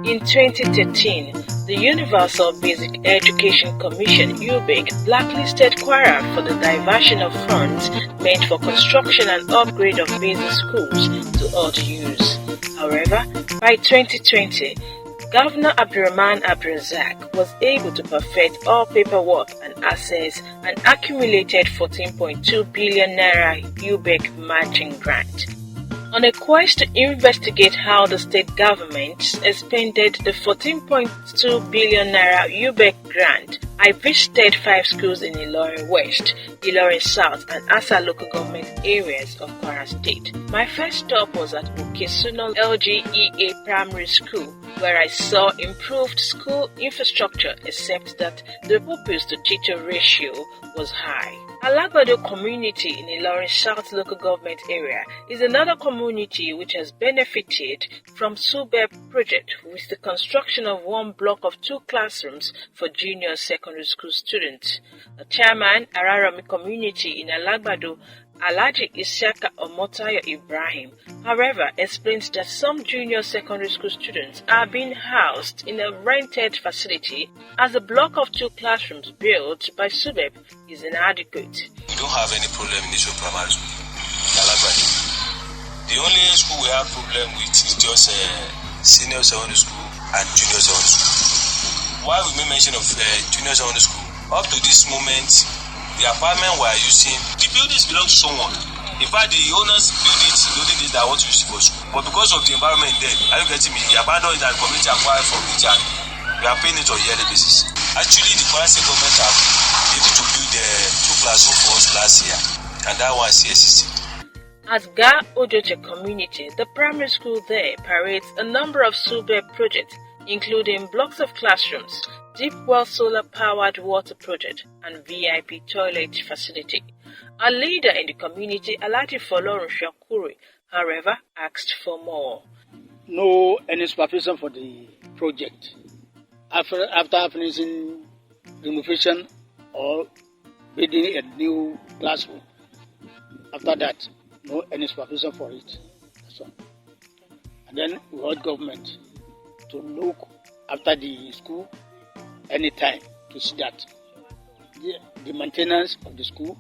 In 2013, the Universal Basic Education Commission (UBEC) blacklisted Kwara for the diversion of funds meant for construction and upgrade of basic schools to odd use. However, by 2020, Governor Abdurrahman Abdulrazak was able to perfect all paperwork and assets and accumulated 14.2 billion naira UBEC matching grant. On a quest to investigate how the state government expended the 14.2 billion naira UBEC grant, I visited 5 schools in Ilorin West, Ilorin South and Asa local government areas of Kwara State. My first stop was at Okesuna LGEA Primary School, where I saw improved school infrastructure except that the pupils to teacher ratio was high. Alagbado community in Ilorin South local government area is another community which has benefited from SUBEB project with the construction of one block of 2 classrooms for junior secondary school students. The chairman, Ararami community in Alagbado, Alhaji Isiaka Omotayo Ibrahim, however, explains that some junior secondary school students are being housed in a rented facility as the block of 2 classrooms built by SUBEB is inadequate. We don't have any problem in Nation Primary School in Alagbado. The only school we have problem with is just senior secondary school and junior secondary school. Why we may mention of junior secondary school? Up to this moment, the apartment we are using, the buildings belong to someone. In fact, the owners building it that want to use it for school. But because of the environment there, are you getting me? The abandoned and community acquired from each other. We are paying it on a yearly basis. Actually, the Kwara State government have been able to build 2 classrooms for us last year, and that one is existing. At Ga Ojoche community, the primary school there parades a number of SUBEB projects, including blocks of classrooms, deep well solar-powered water project, and VIP toilet facility. A leader in the community, Alhaji Folorun Shakuri, however, asked for more. No any supervision for the project. After finishing renovation or building a new classroom, after that, no any supervision for it. That's all. And then we urge government to look after the school anytime to see that the maintenance of the school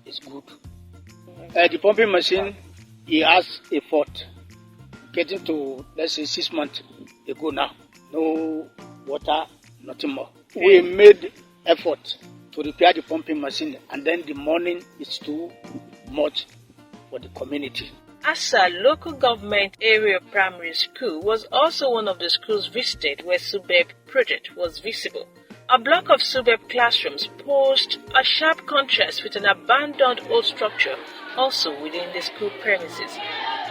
is good. The pumping machine, it has a fault. Getting to, let's say, 6 months ago now. No water, nothing more. We made effort to repair the pumping machine, and then the money is too much for the community. Asa local government area primary school was also one of the schools visited where SUBEB project was visible. A block of SUBEB classrooms posed a sharp contrast with an abandoned old structure also within the school premises.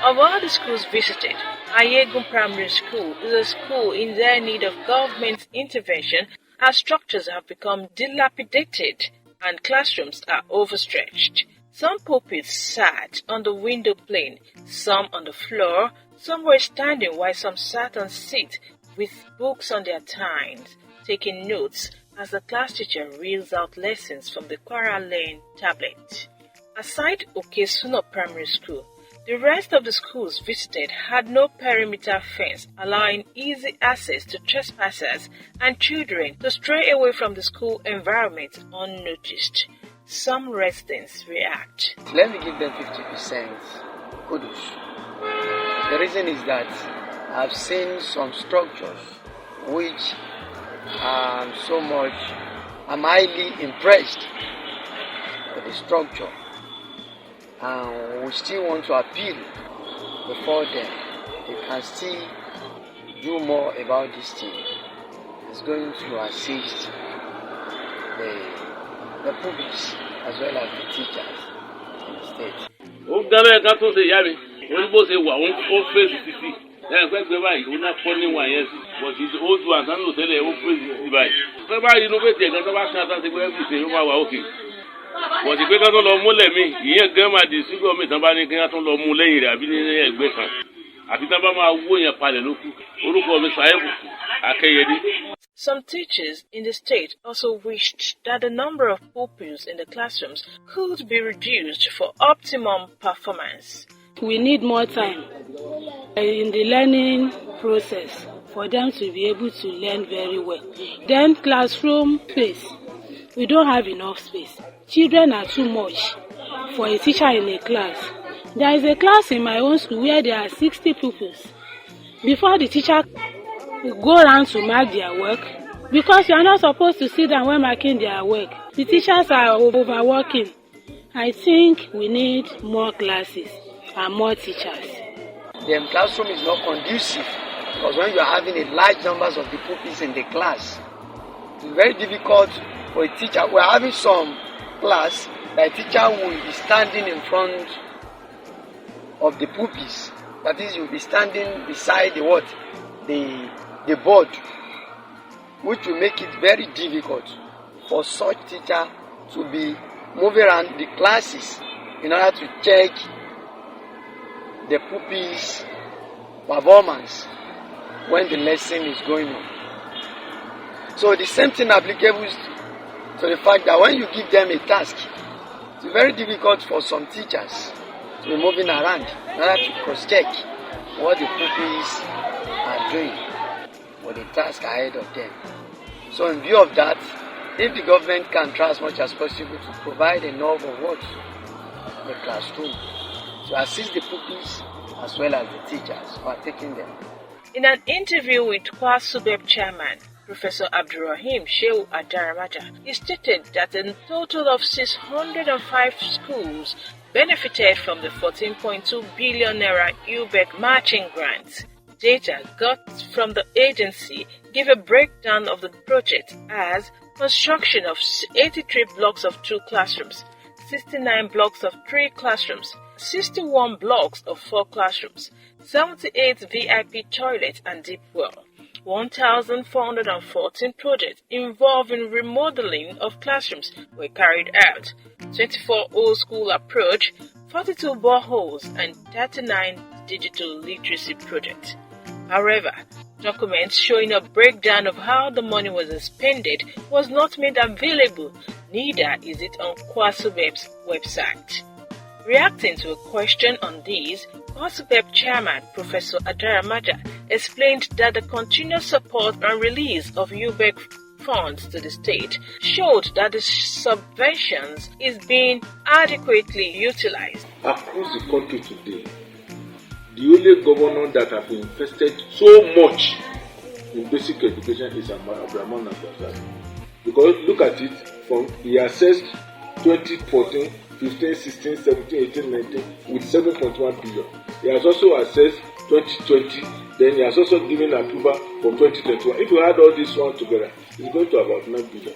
Of all the schools visited, Ayegun Primary School is a school in dire need of government intervention as structures have become dilapidated and classrooms are overstretched. Some pupils sat on the window plane, some on the floor, some were standing while some sat on seats with books on their thighs, taking notes as the class teacher reels out lessons from the Kwara Lane tablet. Aside Okesuna Primary School, the rest of the schools visited had no perimeter fence, allowing easy access to trespassers and children to stray away from the school environment unnoticed. Some residents react. Let me give them 50% kudos. The reason is that I've seen some structures which I'm highly impressed with the structure, and we still want to appeal before them. They can still do more about this thing. It's going to assist the pupils as well as the teachers in the state. But his old ones and no tell you praise February innovate and everything okay. But the greater no more let me, here grandma the single me somebody can not no more lay a billionaire better. Abitaba won your palanuku, Uruko Messiah, Akayedi. Some teachers in the state also wished that the number of pupils in the classrooms could be reduced for optimum performance. We need more time in the learning process for them to be able to learn very well. Then classroom space. We don't have enough space. Children are too much for a teacher in a class. There is a class in my own school where there are 60 pupils. Before the teacher go around to mark their work, because you are not supposed to sit down when marking their work, the teachers are overworking. I think we need more classes and more teachers. The classroom is not conducive because when you are having a large numbers of the pupils in the class, it's very difficult for a teacher. We are having some class that a teacher will be standing in front of the pupils. That is, you'll be standing beside the board, which will make it very difficult for such teacher to be moving around the classes in order to check the pupils' performance when the lesson is going on. So the same thing applicable to the fact that when you give them a task, it's very difficult for some teachers to be moving around in order to cross-check what the pupils are doing for the task ahead of them. So in view of that, if the government can try as much as possible to provide enough of what? The classroom to assist the pupils as well as the teachers who are taking them. In an interview with Kwara SUBEB chairman, Professor Abdurrahim Shehu Adaramaja, he stated that a total of 605 schools benefited from the 14.2 billion naira UBEC matching grants. Data got from the agency give a breakdown of the project as construction of 83 blocks of 2 classrooms, 69 blocks of 3 classrooms, 61 blocks of 4 classrooms, 78 VIP toilet and deep well, 1,414 projects involving remodeling of classrooms were carried out, 24 old school approach, 42 boreholes and 39 digital literacy projects. However, documents showing a breakdown of how the money was expended was not made available, neither is it on Kwara SUBEB's website. Reacting to a question on these, Kwara SUBEB chairman Professor Adaramaja explained that the continuous support and release of UBEC funds to the state showed that the subventions is being adequately utilized. Across the country today, the only governor that have invested so much in basic education is Abdurrahman Abdulrazak. Because look at it, he assessed 2014, 15, 16, 17, 18, 19 with 7.1 billion. He has also assessed 2020, then he has also given approval for 2021. If you add all these one together, it's going to about 9 billion.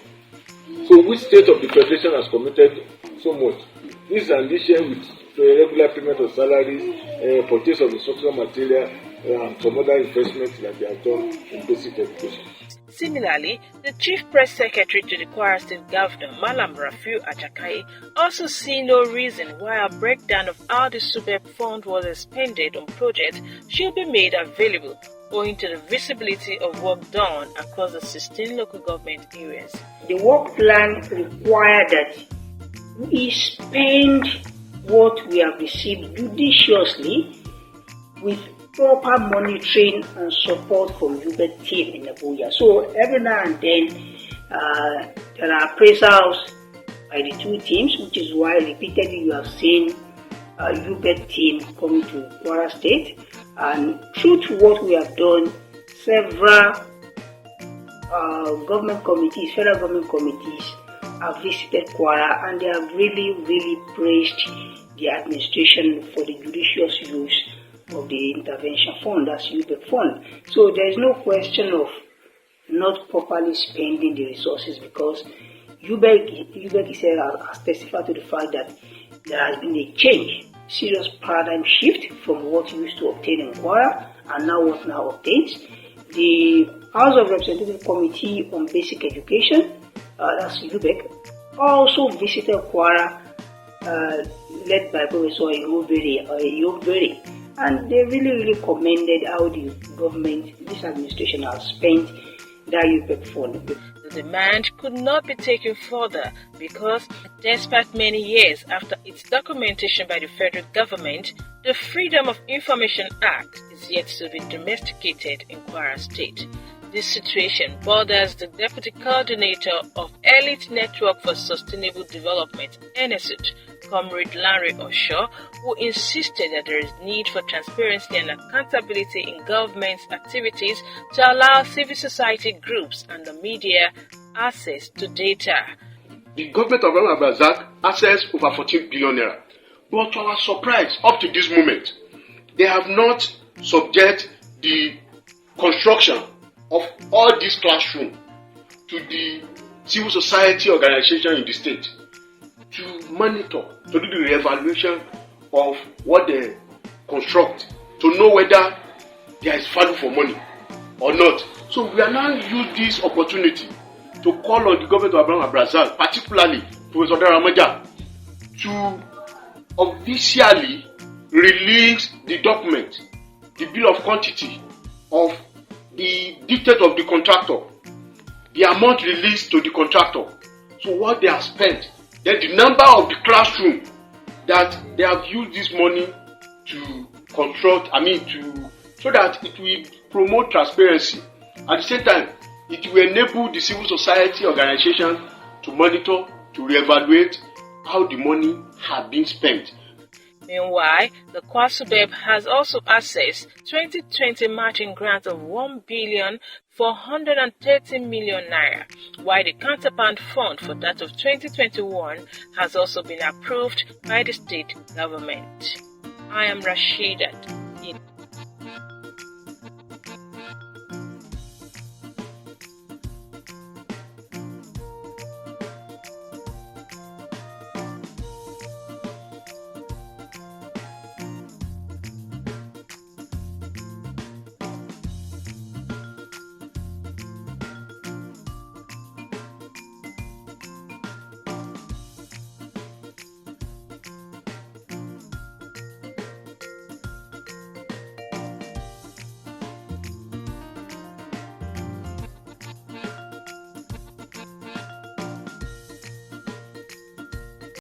So which state of the federation has committed so much? This is an issue with regular payment of salaries, purchase of instructional material, and some other investments that they have done in basic education. Similarly, the Chief Press Secretary to the Kwara State Governor, Malam Rafiu Ajakai, also see no reason why a breakdown of how the SUBEB fund was expended on projects should be made available, owing to the visibility of work done across the 16 local government areas. The work plan requires that we spend what we have received judiciously with proper monitoring and support from UBEC team in Abuja. So every now and then there are appraisals by the two teams, which is why repeatedly you have seen UBEC team coming to Kwara State. And true to what we have done, several government committees, federal government committees have visited Kwara, and they have really praised the administration for the judicious use of the intervention fund, that's UBEC fund. So there is no question of not properly spending the resources, because UBEC has testified to the fact that there has been a change, serious paradigm shift from what you used to obtain in Kwara and now what now obtains. The House of Representatives Committee on Basic Education, that's UBEC, also visited Kwara, led by Professor Yoberi, and they really commended how the government, this administration, has spent that UBEC fund. The demand could not be taken further because, despite many years after its documentation by the federal government, the Freedom of Information Act is is yet to be domesticated in Kwara State. This situation bothers the Deputy Coordinator of Elite Network for Sustainable Development, NSUT, Comrade Larry Osho, who insisted that there is need for transparency and accountability in government's activities to allow civil society groups and the media access to data. The government of Abrazak accessed over 14 billion naira. But to our surprise, up to this moment, they have not subject the construction of all these classrooms to the civil society organization in the state to monitor, to do the re-evaluation of what they construct, to know whether there is value for money or not. So we are now use this opportunity to call on the government of Abrazak, particularly Professor Daramaja, to officially release the document, the bill of quantity of the details of the contractor, the amount released to the contractor, so what they have spent, then the number of the classroom that they have used this money to construct, so that it will promote transparency. At the same time, it will enable the civil society organization to monitor, to re-evaluate how the money has been spent. Meanwhile, the SUBEB has also accessed 2020 matching grant of 1,430 million naira, while the counterpart fund for that of 2021 has also been approved by the state government. I am Rashidat.